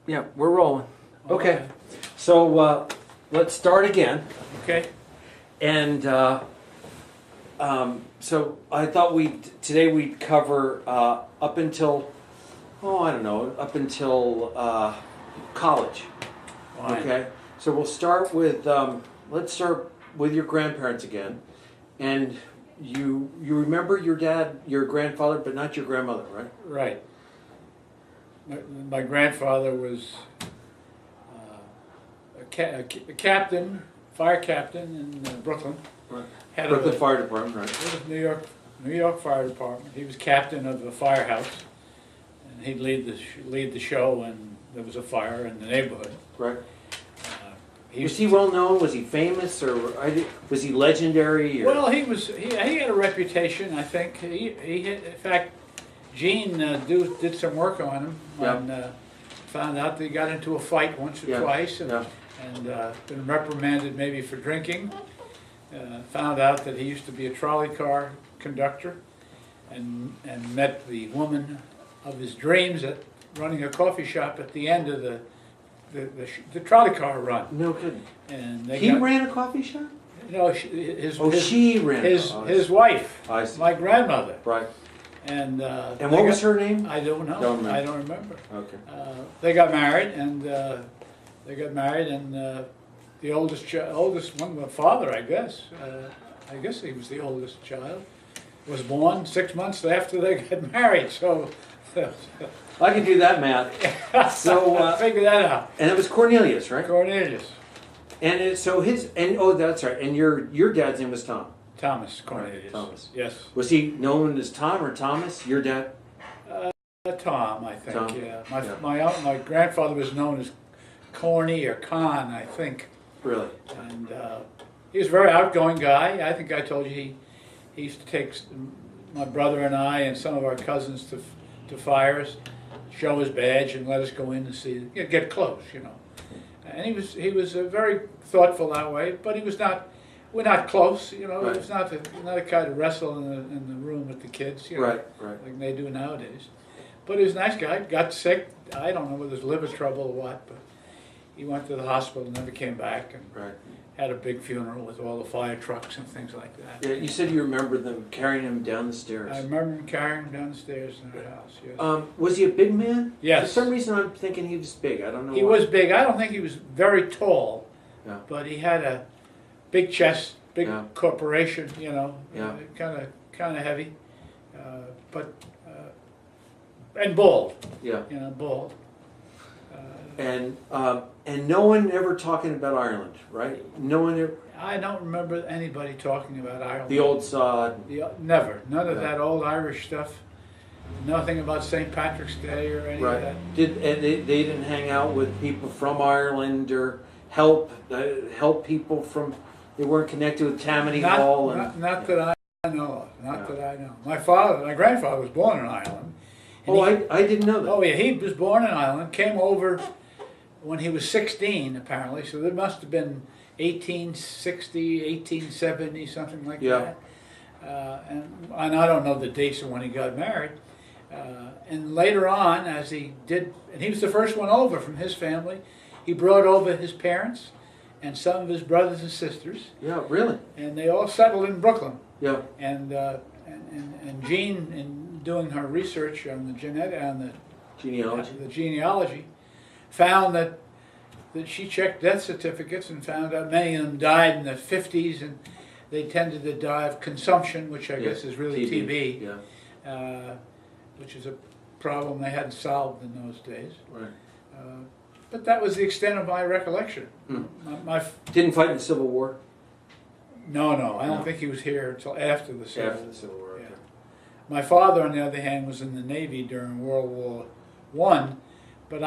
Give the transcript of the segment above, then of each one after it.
Yeah, we're rolling. Okay, so let's start again. Okay. And so I thought today we'd cover up until, I don't know, up until college. Fine. Okay, so we'll start with, let's start with your grandparents again. And you remember your dad, your grandfather, but not your grandmother, right? Right. My grandfather was a captain, fire captain in Brooklyn. Right. Had Brooklyn a, Fire Department, right? it was New York Fire Department. He was captain of the firehouse, and he'd lead the show when there was a fire in the neighborhood. Right. He Was he well known? Was he famous, or was he legendary? Or? Well, he had a reputation. I think in fact, Gene did some work on him and found out that he got into a fight once or twice and been reprimanded maybe for drinking. Found out that he used to be a trolley car conductor and met the woman of his dreams at running a coffee shop at the end of the trolley car run. No kidding. And He ran a coffee shop? No, She ran. His wife, I see. my grandmother. Right. And what was her name? I don't know. Don't remember. I don't remember. Okay. They got married, and the oldest one, the father, I guess he was the oldest child, was born 6 months after they got married. So I can do that math. So figure that out. And it was Cornelius, right? Cornelius. And that's right. And your dad's name was Tom. Thomas Cornelius. Right, Thomas. Yes. Was he known as Tom or Thomas? Your dad? Tom, I think. Tom. Yeah. My grandfather was known as Corny or Con, I think. Really? And he was a very outgoing guy. I think I told you he used to take my brother and I and some of our cousins to fires, show his badge, and let us go in and see, get close, And he was very thoughtful that way, but he was not. We're not close, Right. He was not the kind to wrestle in the room with the kids, Right. like they do nowadays. But he was a nice guy. Got sick. I don't know whether it was liver trouble or what, but he went to the hospital and never came back, and had a big funeral with all the fire trucks and things like that. Yeah, you said you remember them carrying him down the stairs. I remember him carrying him down the stairs in our house. Yes. Was he a big man? Yes. For some reason, I'm thinking he was big. I don't know. He was big. I don't think he was very tall, but he had a big chest, big corporation. Kind of heavy, but and bald. Yeah. Bald. And no one ever talking about Ireland, right? No one ever. I don't remember anybody talking about Ireland. The old sod. Never. None of that old Irish stuff. Nothing about St. Patrick's Day or any of that. They didn't hang out with people from Ireland or help people from. They weren't connected with Tammany Hall. Not that I know of. Not that I know. My grandfather was born in Ireland. I didn't know that. Oh yeah, he was born in Ireland. Came over when he was 16, apparently. So there must have been 1860, 1870, something like that. And I don't know the dates of when he got married. And later on, as he did, and he was the first one over from his family, he brought over his parents and some of his brothers and sisters. Yeah, really? And they all settled in Brooklyn. Yeah. And Jean, in doing her research on the genealogy, found that she checked death certificates and found out many of them died in the 50s, and they tended to die of consumption, which I guess is really TB. Which is a problem they hadn't solved in those days. Right. But that was the extent of my recollection. Didn't fight in the Civil War? No, I don't think he was here until after the Civil War. After the Civil War, okay. My father, on the other hand, was in the Navy during World War I, but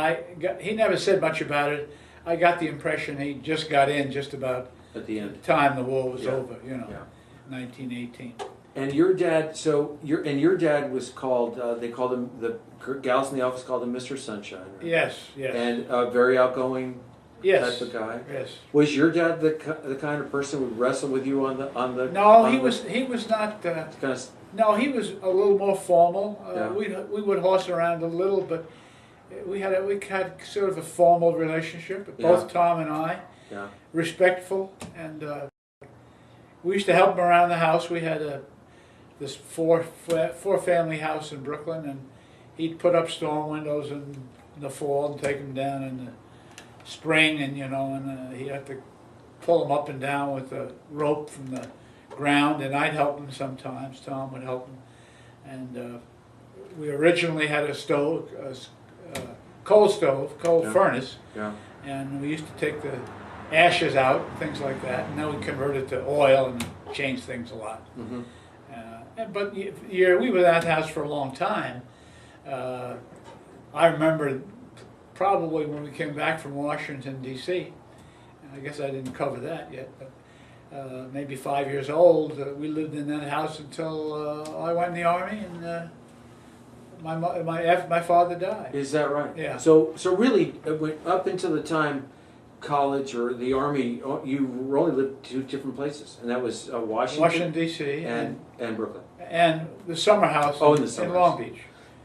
he never said much about it. I got the impression he just got in just about at the end. The time the war was over, 1918. And your dad, your dad was called. They called him, the gals in the office called him Mr. Sunshine. Right? Yes. And very outgoing type of guy. Yes. Was your dad the kind of person who would wrestle with you on the? No, he was not. No, he was a little more formal. Yeah. We would horse around a little, but we had sort of a formal relationship, both Tom and I, respectful, and we used to help him around the house. We had this four family house in Brooklyn, and he'd put up storm windows in the fall and take them down in the spring, and and he'd have to pull them up and down with a rope from the ground, and I'd help him sometimes. Tom would help him, and we originally had a stove, coal furnace, and we used to take the ashes out, things like that, and then we converted to oil and changed things a lot. Mm-hmm. But we were in that house for a long time. I remember probably when we came back from Washington, D.C., I guess I didn't cover that yet, but maybe 5 years old, we lived in that house until I went in the Army, and my father died. Is that right? Yeah. So really, up until the time college or the Army, you only lived two different places, and that was Washington D.C. and Brooklyn, and the summer house in Long Beach.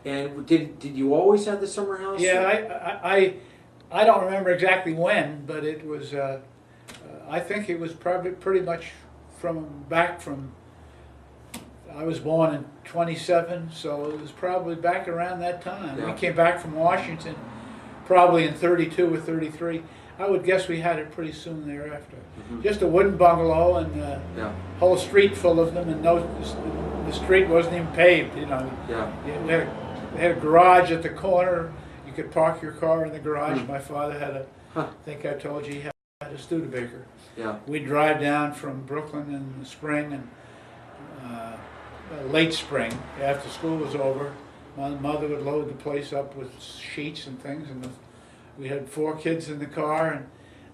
And did you always have the summer house? Yeah, I don't remember exactly when, but it was. I think it was probably pretty much back from. I was born in 27, so it was probably back around that time. Yeah. We came back from Washington probably in 32 or 33. I would guess we had it pretty soon thereafter. Mm-hmm. Just a wooden bungalow and a whole street full of them, and the street wasn't even paved. Yeah. We had a garage at the corner. You could park your car in the garage. My father had I think I told you, he had a Studebaker. Yeah. We'd drive down from Brooklyn in the spring and late spring after school was over. My mother would load the place up with sheets and things, and we had 4 kids in the car and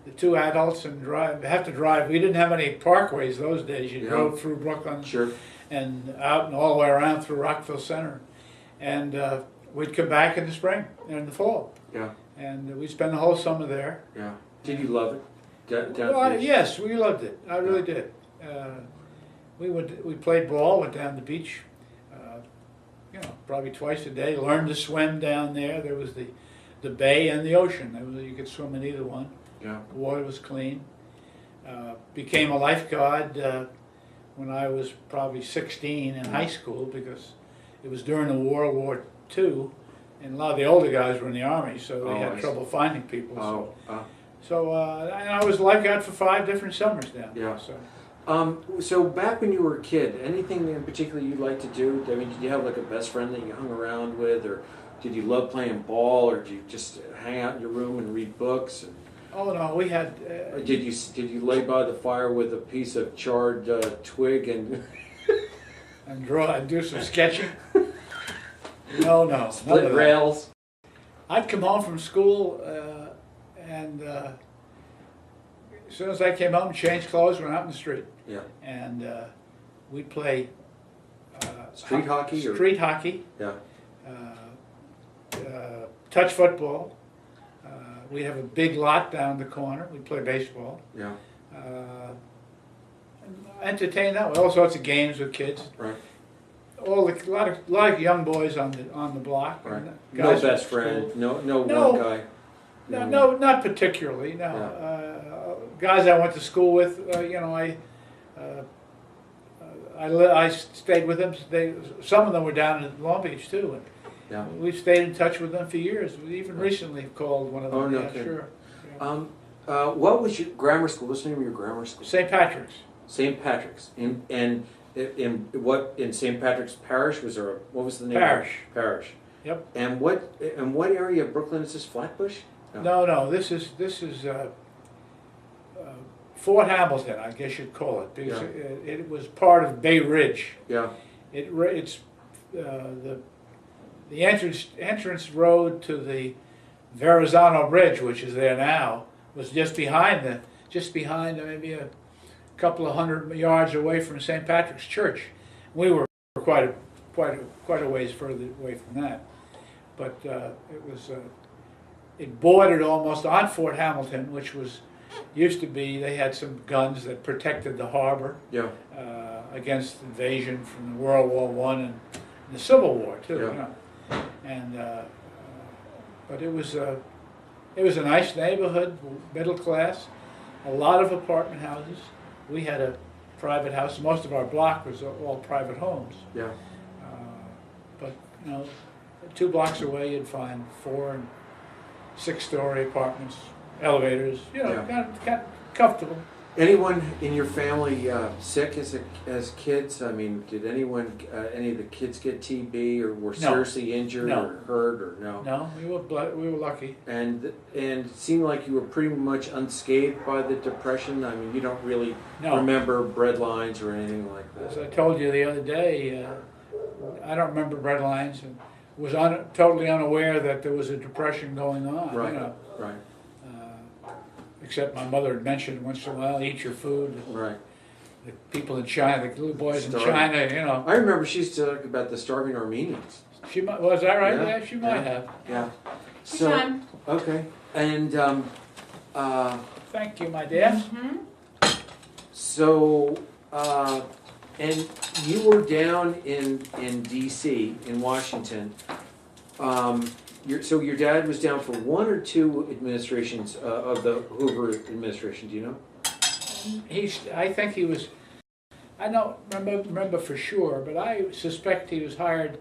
the 2 adults, and have to drive. We didn't have any parkways those days. You drove through Brooklyn and out and all the way around through Rockville Center. And we'd come back in the spring and in the fall. Yeah. And we'd spend the whole summer there. Yeah. Did you love it? Yes, we loved it. I really did. We played ball, went down the beach, probably twice a day. Learned to swim down there. There was the bay and the ocean. You could swim in either one. Yeah. The water was clean. Became a lifeguard when I was probably 16 in high school, because it was during the World War II, and a lot of the older guys were in the Army, so they had trouble finding people. So and I was a lifeguard for 5 different summers down there. So back when you were a kid, anything in particular you'd like to do? I mean, did you have like a best friend that you hung around with, or did you love playing ball, or did you just hang out in your room and read books? Oh no, we had. Did you lay by the fire with a piece of charred twig and and do some sketching? No. Split rails. I'd come home from school and as soon as I came home, changed clothes, went out in the street. Yeah. And we'd play street hockey. Street hockey. Yeah. Touch football. We have a big lot down the corner. We play baseball. Yeah. Entertain that way. All sorts of games with kids. Right. A lot of young boys on the block. Right. No best friend. No one guy. No, not particularly. No. Yeah. Guys I went to school with. I stayed with them. Some of them were down in Long Beach too. Yeah. We've stayed in touch with them for years. We even recently called one of them. Oh, no kidding. Sure. Yeah. What was your grammar school? What's the name of your grammar school? St. Patrick's. St. Patrick's. In St. Patrick's Parish was there? What was the name? Parish. Yep. And what area of Brooklyn is this? Flatbush? No. This is Fort Hamilton, I guess you'd call it, because it was part of Bay Ridge. Yeah. It's the entrance road to the Verrazano Bridge, which is there now, was just behind maybe a couple of 100 yards away from St. Patrick's Church. We were quite a ways further away from that, but it bordered almost on Fort Hamilton, which used to be. They had some guns that protected the harbor against invasion from World War I and the Civil War too. Yeah. And But it was a nice neighborhood, middle class, a lot of apartment houses. We had a private house. Most of our block was all private homes. Yeah. But, you know, 2 blocks away you'd find 4 and 6-story apartments, elevators, you know, Yeah. kind of comfortable. Anyone in your family sick as kids? I mean, did any of the kids get TB or were seriously injured No. or hurt or no? No, we were lucky. And it seemed like you were pretty much unscathed by the Depression. I mean, you don't really No. remember bread lines or anything like As that. I told you the other day, I don't remember bread lines and was totally unaware that there was a depression going on. Right. You know, Right. except my mother had mentioned once in a while, eat your food. Right. The people in China, the little boys in Starving. China, you know. I remember she used to talk about the starving Armenians. Was that right? Yeah. Yeah, she might have. Yeah. Good time. Okay. And Thank you, my dear. so and you were down in D.C. in Washington. So your dad was down for 1 or 2 administrations of the Hoover administration. Do you know? I think he was. I don't remember for sure, but I suspect he was hired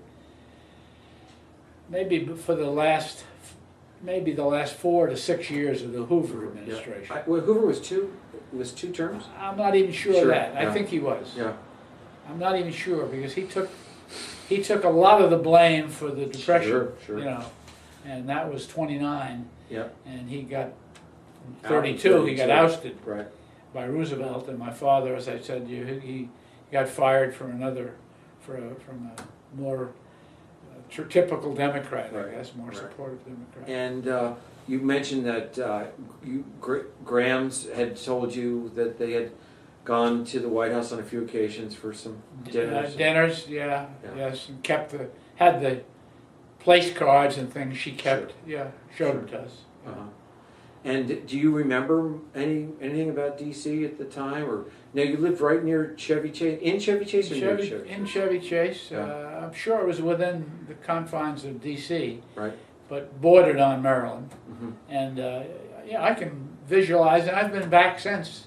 maybe for the last 4 to 6 years of the Hoover administration. Well, Hoover was 2 terms. I'm not even sure of that. Yeah. I think he was. Yeah. I'm not even sure because he took a lot of the blame for the depression. Sure. You know, and that was 29, Yeah. and he got 32. He got ousted Right. by Roosevelt, and my father, as I said, he got fired from a more typical Democrat, Right. I guess, more Right. supportive Democrat. And you mentioned that Grahams had told you that they had gone to the White House on a few occasions for some dinners. Dinners, yeah, yes, and had the place cards and things she kept, showed them to us. Yeah. Uh-huh. And do you remember anything about D.C. at the time, or now you lived right near Chevy Chase, in Chevy Chase, or near Chevy Chase? In Chevy Chase, Yeah. I'm sure it was within the confines of D.C., Right. but bordered on Maryland. Mm-hmm. And I can visualize, and I've been back since,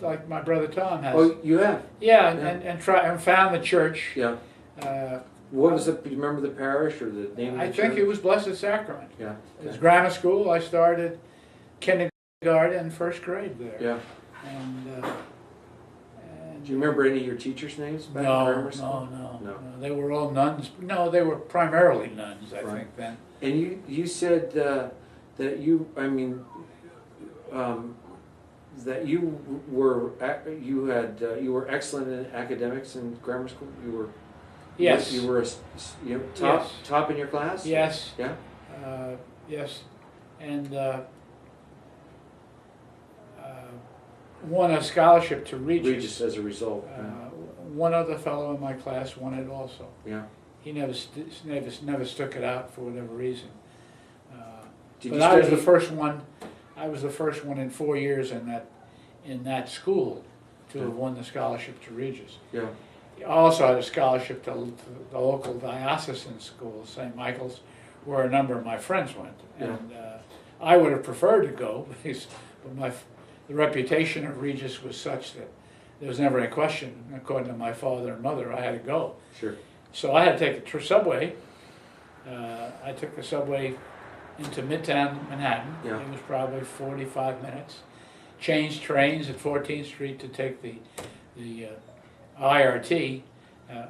like my brother Tom has. Oh, you have? Yeah, Yeah. and found the church. Yeah. What was do you remember the parish or the name of the I church? think it was Blessed Sacrament. Yeah. It was grammar school. I started kindergarten and first grade there. Yeah. And Do you remember any of your teachers' names back in no, grammar school? no. They were all nuns. No, they were primarily nuns, I Right. think, then. And you said that you that you were excellent in academics in grammar school. You were Yes. You were top in your class. Yes. Yeah. Yes. And won a scholarship to Regis. Regis as a result. One other fellow in my class won it also. Yeah. He never stuck it out for whatever reason. Did But you I was study? the first one. I was the first one in 4 years in that school to have won the scholarship to Regis. Yeah. He also had a scholarship to the local diocesan school, St. Michael's, where a number of my friends went. Yeah. And I would have preferred to go, but the reputation of Regis was such that there was never any question. According to my father and mother, I had to go. Sure. So I had to take the subway. I took the subway into Midtown Manhattan. Yeah. It was probably 45 minutes. Changed trains at 14th Street to take the IRT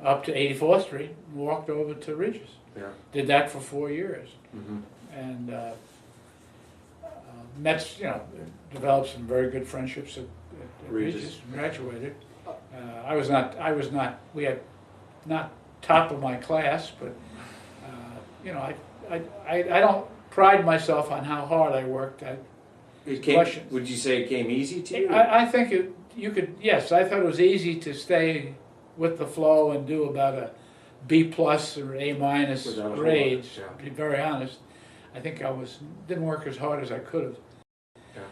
up to 84th Street and walked over to Regis. Yeah. Did that for 4 years. Mm-hmm. And developed some very good friendships at Regis. Graduated. We had not top of my class, but I don't pride myself on how hard I worked. Questions. Would you say it came easy to you? I think you could. Yes, I thought it was easy to stay with the flow and do about a B plus or A minus Without a whole grades. lot, To be very honest, I think didn't work as hard as I could have. Yeah.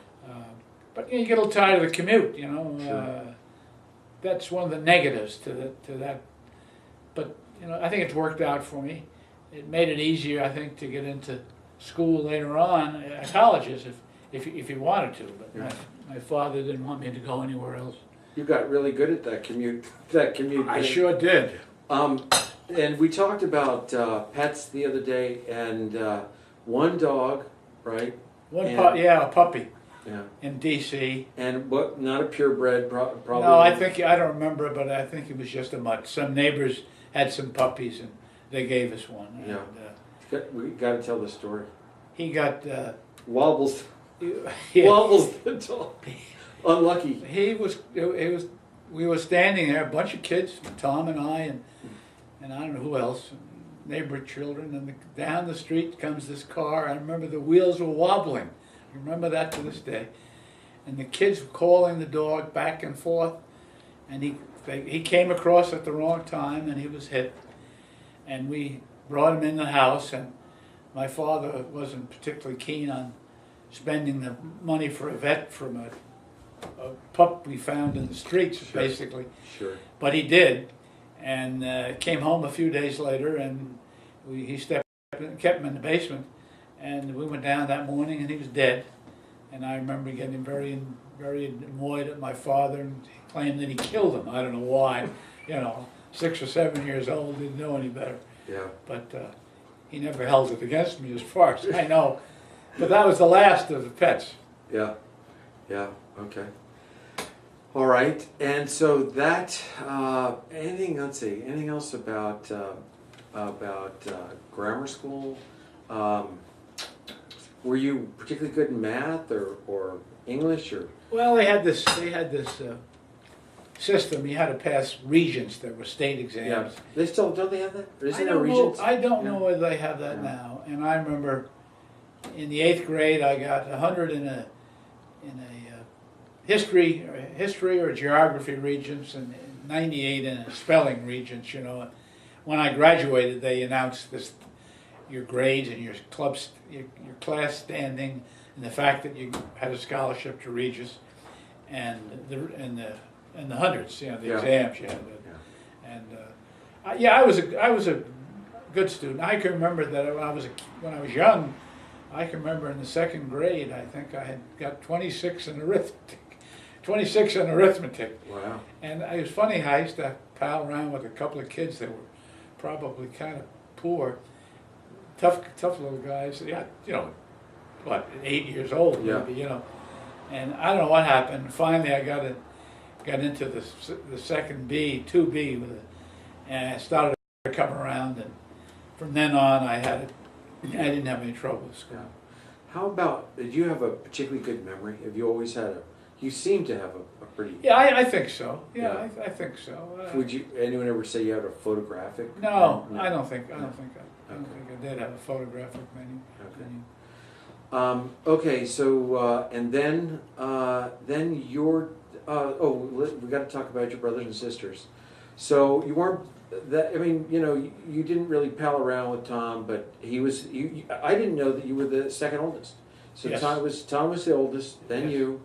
But you get a little tired of the commute. Sure. That's one of the negatives to that. But I think it's worked out for me. It made it easier, I think, to get into school later on, colleges, if you wanted to. But Yeah. my father didn't want me to go anywhere else. You got really good at that commute. That commute. I thing. sure did. And we talked about pets the other day, and one dog, right? A puppy Yeah. in D.C. And what? Not a purebred, probably. No, I don't remember, but I think it was just a mutt. Some neighbors had some puppies, and they gave us one. Yeah. And, We got to tell the story. he got Wobbles. yeah, Wobbles the dog. Unlucky. he was. It was. We were standing there, a bunch of kids, Tom and I, and I don't know who else, neighbor children, and down the street comes this car. I remember the wheels were wobbling. I remember that to this day. And the kids were calling the dog back and forth, and he came across at the wrong time, and he was hit. And we brought him in the house, and my father wasn't particularly keen on spending the money for a vet from a pup we found in the streets, Sure. basically. Sure. But he did, and came home a few days later, and he kept him in the basement, and we went down that morning, and he was dead. And I remember getting very annoyed at my father, and he claimed that he killed him. I don't know why. 6 or 7 years old, didn't know any better. Yeah. But he never held it against me, as far as I know. But that was the last of the pets. Yeah. Yeah. Okay. All right. And so that let's see. Anything else about grammar school? Were you particularly good in math or English or? Well, they had this system. You had to pass regents that were state exams. Yeah. They still don't they have that? Or isn't I there don't know. regents? I don't Yeah. know whether they have that Yeah. now. And I remember in the 8th grade, I got 100 in a history or geography regents, and 98 in a spelling regents. When I graduated, they announced your grades and your class standing, and the fact that you had a scholarship to Regis, and the hundreds, the Yeah. exams you had. Yeah. And I was a good student. I can remember that when I was young. I can remember in the 2nd grade, I think I had got 26 in arithmetic. 26 in arithmetic. Wow. And it was funny, I used to pal around with a couple of kids that were probably kind of poor, tough little guys. Yeah, 8 years old, Yeah. maybe, And I don't know what happened. Finally, I got into the second B, 2B, and I started to come around. And from then on, I didn't have any trouble with school. Yeah. How about? Did you have a particularly good memory? Have you always had a? You seem to have a pretty. Yeah, I think so. Yeah, Yeah. I think so. Would anyone ever say you had a photographic? No, No. I don't think I did have a photographic menu. Okay, so and then your we got to talk about your brothers and sisters. So you weren't that. I mean, you didn't really pal around with Tom, but he was. I didn't know that you were the second oldest. So Yes. Tom was the oldest, then Yes. you,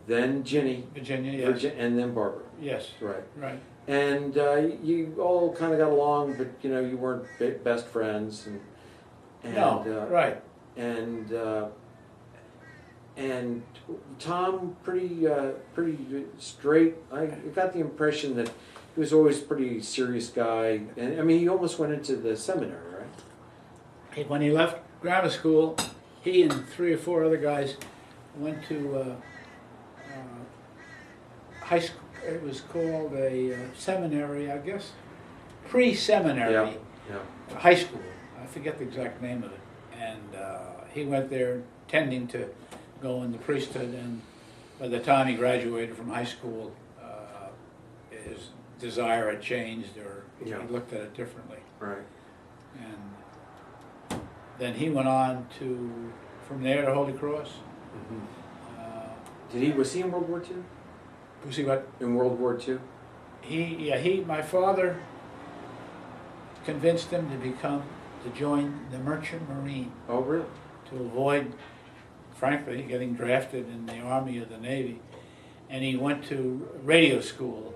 then Ginny, Virginia, yes. and then Barbara. Yes, Right. right. And you all kind of got along, but you weren't best friends. And No, right. And Tom pretty straight. I got the impression that he was always a pretty serious guy, and I mean he almost went into the seminary, right? When he left grammar school, he and 3 or 4 other guys went to high school. It was called a seminary, I guess, pre-seminary. Yeah. High school. I forget the exact name of it. And he went there intending to go in the priesthood, and by the time he graduated from high school, his desire had changed, or Yeah. he looked at it differently. Right. And then he went on from there to Holy Cross. Was he in World War II? Was he what? In World War II? My father convinced him to join the Merchant Marine, Oh, really? to avoid, frankly, getting drafted in the Army or the Navy. And he went to radio school,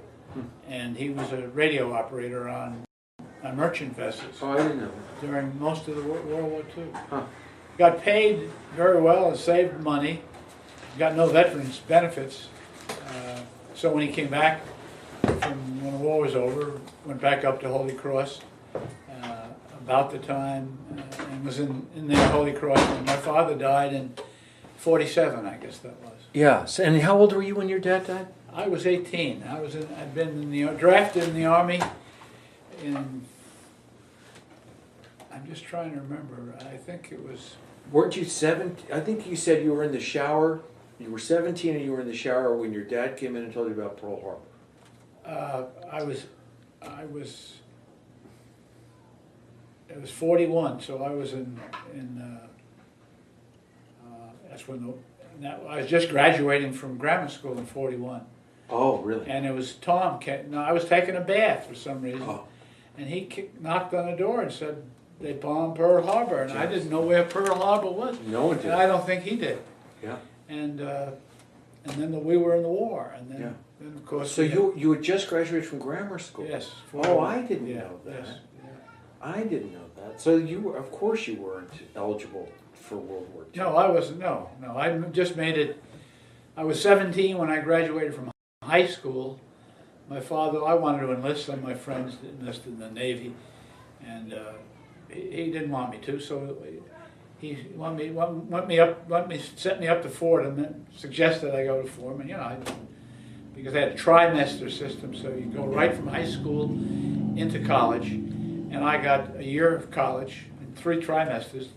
and he was a radio operator on merchant vessels Oh, I didn't know. during most of the World War II. Huh. got paid very well and saved money. Got no veterans benefits. So when he came back from when the war was over, went back up to Holy Cross about the time and was in there Holy Cross. And my father died in 47, I guess that was. Yeah. So, and how old were you when your dad died? I was 18. I'd been in drafted in the Army in, I'm just trying to remember, I think it was... Weren't you 17? I think you said you were in the shower. You were 17 and you were in the shower when your dad came in and told you about Pearl Harbor. It was 41, so I was that's when I was just graduating from grammar school in 41. Oh, really? And it was Tom. No, I was taking a bath for some reason, Oh. and he knocked on the door and said they bombed Pearl Harbor, and I didn't know where Pearl Harbor was. No one did. And I don't think he did. Yeah. And then we were in the war, and then, Yeah. then of course. So you had just graduated from grammar school. Yes. Oh, I didn't know that. Yes. Yeah. I didn't know that. So you were, of course, you weren't eligible for World War II. No, I wasn't. No. I just made it. I was 17 when I graduated from high school. My father, I wanted to enlist. Some of my friends enlisted in the Navy, and he didn't want me to. So he set me up to Fordham and suggested I go to Fordham. And because they had a trimester system, so you go right from high school into college. And I got a year of college and 3 trimesters.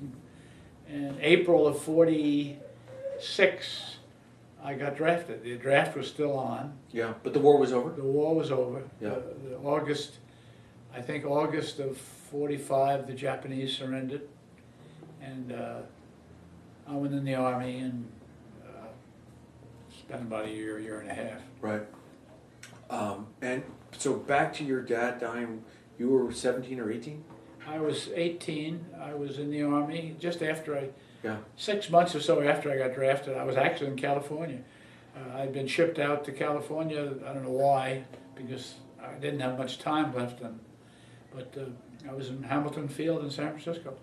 In April of 46, I got drafted. The draft was still on. Yeah, but the war was over? The war was over. Yeah. I think August of 45, the Japanese surrendered. And I went in the Army and spent about a year and a half. Right. And so back to your dad dying, you were 17 or 18? I was 18. I was in the Army just after 6 months or so after I got drafted. I was actually in California. I'd been shipped out to California. I don't know why, because I didn't have much time left. But I was in Hamilton Field in San Francisco.